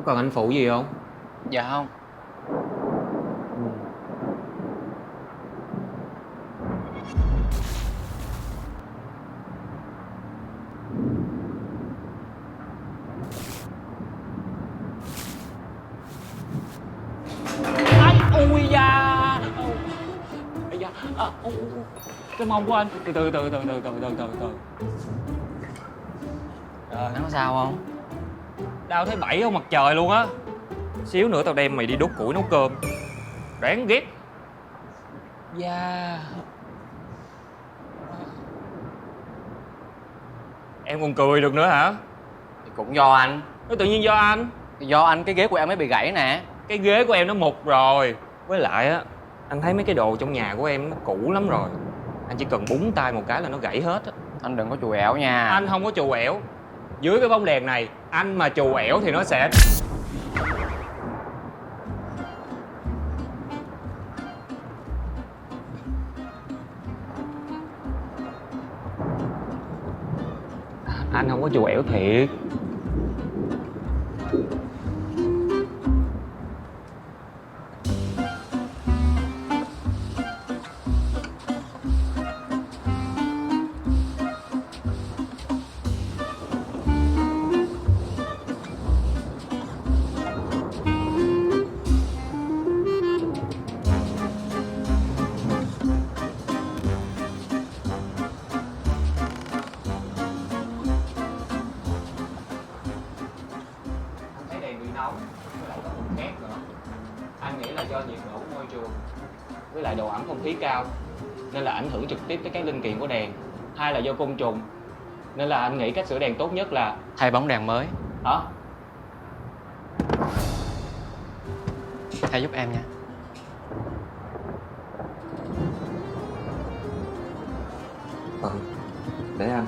cần anh phụ gì không? Dạ không. Ui da. Ây da. Cái mông của anh. Từ từ. Rồi, nó có sao không? Đau thấy bẫy không mặt trời luôn á. Xíu nữa tao đem mày đi đốt củi nấu cơm. Đáng ghét. Da. Em còn cười được nữa hả? Thì cũng do anh. Nó tự nhiên do anh. Do anh cái ghế của em mới bị gãy nè. Cái ghế của em nó mục rồi. Với lại á, anh thấy mấy cái đồ trong nhà của em nó cũ lắm rồi. Anh chỉ cần búng tay một cái là nó gãy hết á. Anh đừng có chù ẻo nha. Anh không có chù ẻo. Dưới cái bóng đèn này, anh mà chù ẻo thì nó sẽ... Anh không có chù ẻo thiệt. Thấy đèn bị nóng, với lại có mùi khét nữa. Anh nghĩ là do nhiệt độ của môi trường với lại độ ẩm không khí cao nên là ảnh hưởng trực tiếp tới các linh kiện của đèn. Hai là do côn trùng nên là anh nghĩ cách sửa đèn tốt nhất là Thay bóng đèn mới. đó. Thay giúp em nha. Để anh.